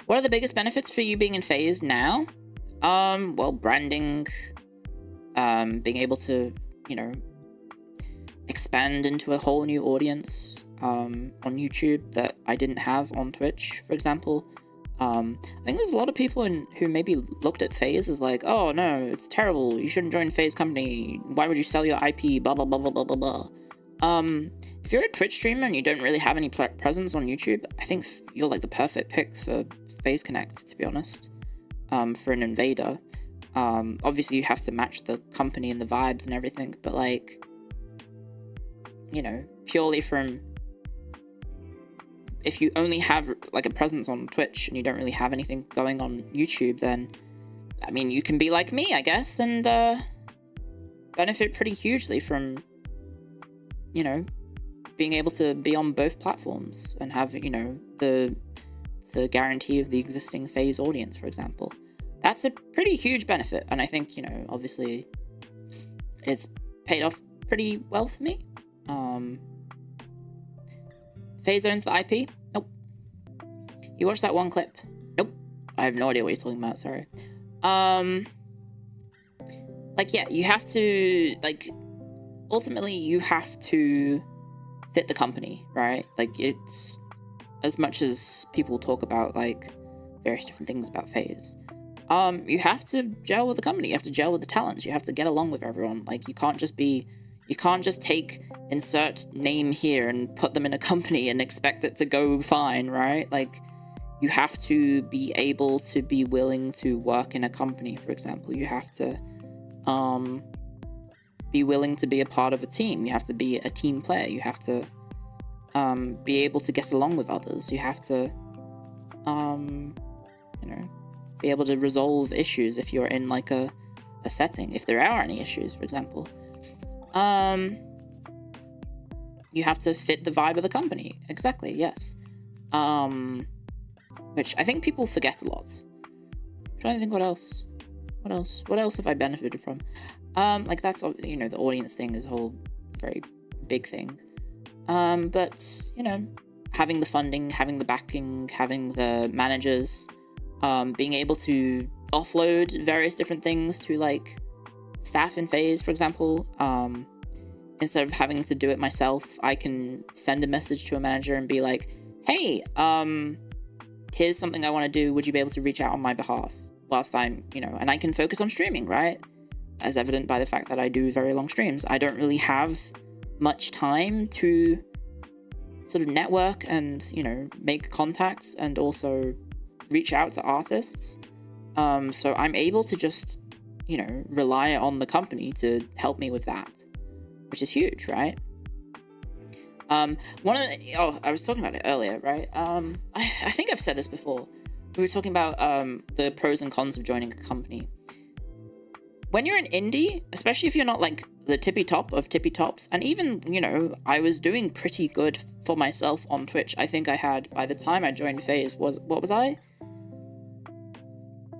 What are the biggest benefits for you being in FaZe now? Well, branding, being able to, you know, expand into a whole new audience on YouTube that I didn't have on Twitch, for example. I think there's a lot of people who maybe looked at FaZe as like, oh no, it's terrible, you shouldn't join FaZe company, why would you sell your IP, blah blah blah blah blah blah blah. If you're a Twitch streamer and you don't really have any presence on YouTube, I think you're like the perfect pick for phaseconnect, to be honest. For an invader. Obviously you have to match the company and the vibes and everything, but like, you know, purely from, if you only have like a presence on Twitch and you don't really have anything going on YouTube, then I mean, you can be like me, I guess, and benefit pretty hugely from, you know, being able to be on both platforms and have, you know, the guarantee of the existing FaZe audience, for example. That's a pretty huge benefit, and I think, you know, obviously it's paid off pretty well for me. FaZe owns the IP? Nope. You watched that one clip? Nope. I have no idea what you're talking about, sorry. Like, yeah, you have to, like, ultimately you have to fit the company, right? Like, it's, as much as people talk about, like, various different things about FaZe, you have to gel with the company, you have to gel with the talents, you have to get along with everyone. Like, you can't just take insert name here and put them in a company and expect it to go fine, right? Like, you have to be able to be willing to work in a company, for example. You have to be willing to be a part of a team. You have to be a team player. You have to be able to get along with others. You have to, you know, be able to resolve issues if you're in like a setting, if there are any issues, for example. You have to fit the vibe of the company. Exactly, yes. Which I think people forget a lot. I'm trying to think what else have I benefited from? Like, that's, you know, the audience thing is a whole very big thing. But, you know, having the funding, having the backing, having the managers, being able to offload various different things to, like, staff in FaZe, for example. Instead of having to do it myself, I can send a message to a manager and be like, hey, here's something I want to do, would you be able to reach out on my behalf whilst I'm, you know, and I can focus on streaming, right? As evident by the fact that I do very long streams. I don't really have much time to sort of network and, you know, make contacts and also reach out to artists. So I'm able to just, you know, rely on the company to help me with that, which is huge, right? I was talking about it earlier, right? I think I've said this before. We were talking about the pros and cons of joining a company. When you're an indie, especially if you're not like the tippy top of tippy tops, and even, you know, I was doing pretty good for myself on Twitch. I think I had, by the time I joined FaZe, what was I?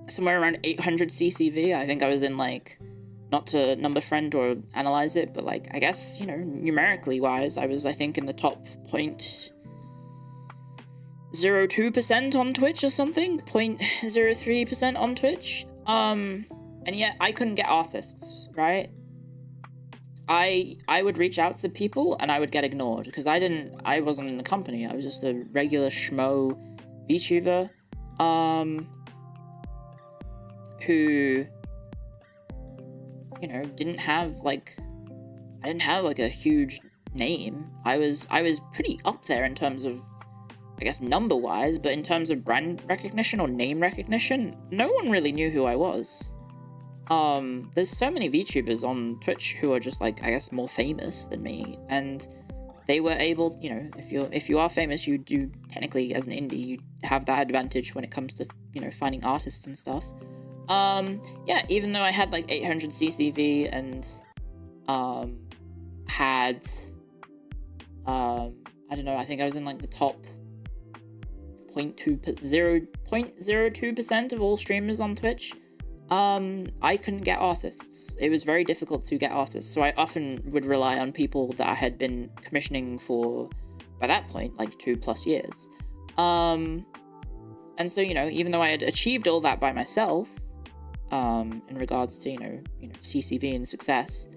Somewhere around 800 CCV. I think I was in, like, not to number friend or analyze it, but, like, I guess, you know, numerically wise, I was, I think, in the top 0.02% on Twitch or something, 0.03% on Twitch. And yet I couldn't get artists, right? I would reach out to people and I would get ignored because I wasn't in the company. I was just a regular schmo VTuber, who, you know, didn't have like a huge name. I was pretty up there in terms of, I guess, number wise, but in terms of brand recognition or name recognition, no one really knew who I was. There's so many VTubers on Twitch who are just, like, I guess, more famous than me, and they were able, you know, if you are famous, you do technically, as an indie, you have that advantage when it comes to, you know, finding artists and stuff. Yeah, even though I had like 800 CCV and had I don't know, I think I was in like the top 0.02% of all streamers on Twitch. I couldn't get artists. It was very difficult to get artists, so I often would rely on people that I had been commissioning for, by that point, like 2+ years. And And so, you know, even though I had achieved all that by myself, in regards to, you know, CCV and success,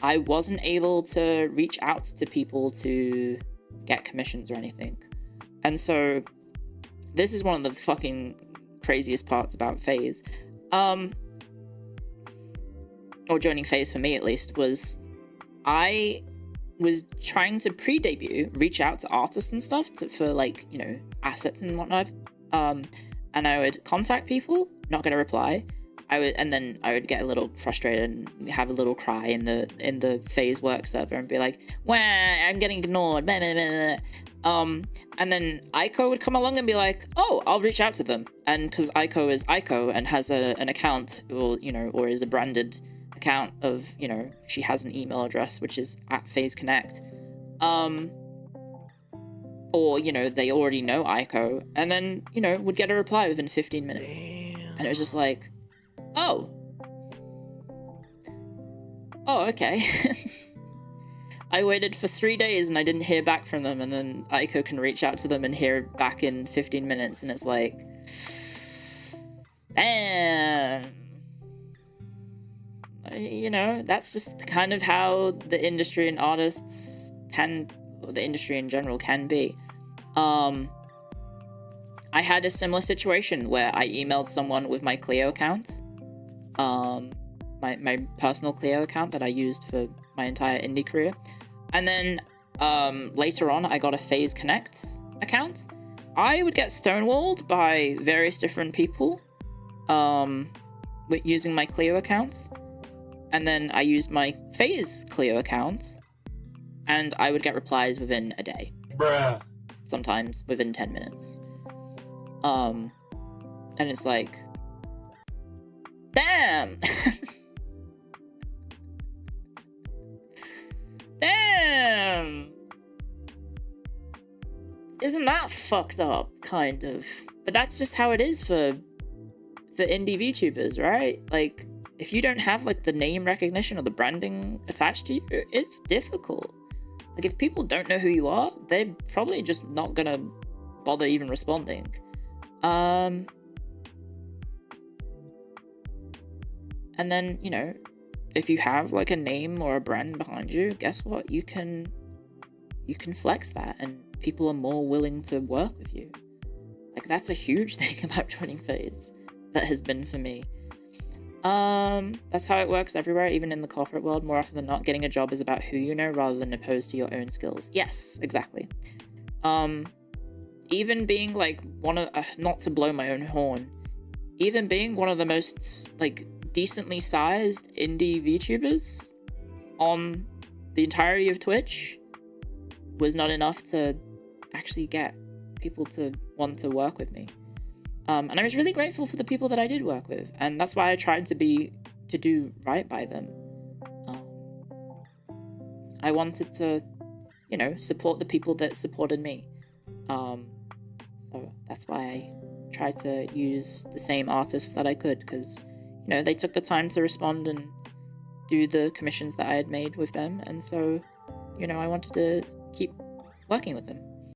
I wasn't able to reach out to people to get commissions or anything. And so this is one of the fucking craziest parts about FaZe. Or joining FaZe for me, at least, was I was trying to pre-debut, reach out to artists and stuff for, like, you know, assets and whatnot. And I would contact people, not get a reply. And then I would get a little frustrated and have a little cry in the FaZe work server and be like, "Wah, I'm getting ignored." Blah, blah, blah, blah. And then Aiko would come along and be like, "Oh, I'll reach out to them." And because Aiko is Aiko and has an account, or, you know, or is a branded account of, you know, she has an email address which is at phaseconnect. Or, you know, they already know Aiko, and then, you know, would get a reply within 15 minutes. Damn. And it was just like, oh, okay. I waited for 3 days and I didn't hear back from them, and then Aiko can reach out to them and hear back in 15 minutes, and it's like, damn. You know, that's just kind of how the industry and artists can, or the industry in general can be. I had a similar situation where I emailed someone with my Clio account, my personal Clio account that I used for my entire indie career. And then later on, I got a phaseconnect account. I would get stonewalled by various different people with using my Clio accounts. And then I used my FaZe Clio account, and I would get replies within a day. Bruh. Sometimes within 10 minutes. And it's like, damn! Damn! Isn't that fucked up, kind of? But that's just how it is for indie VTubers, right? Like, if you don't have, like, the name recognition or the branding attached to you, it's difficult. Like, if people don't know who you are, they're probably just not gonna bother even responding. And then, you know, if you have, like, a name or a brand behind you, guess what? You can flex that, and people are more willing to work with you. Like, that's a huge thing about joining FaZe. That has been for me. That's how it works everywhere, even in the corporate world. More often than not, getting a job is about who you know rather than opposed to your own skills. Yes, exactly. Even being, like, one of, not to blow my own horn, even being one of the most, like, decently sized indie VTubers on the entirety of Twitch was not enough to actually get people to want to work with me. And I was really grateful for the people that I did work with, and that's why I tried to do right by them. I wanted to, you know, support the people that supported me. So that's why I tried to use the same artists that I could, because, you know, they took the time to respond and do the commissions that I had made with them, and so, you know, I wanted to keep working with them.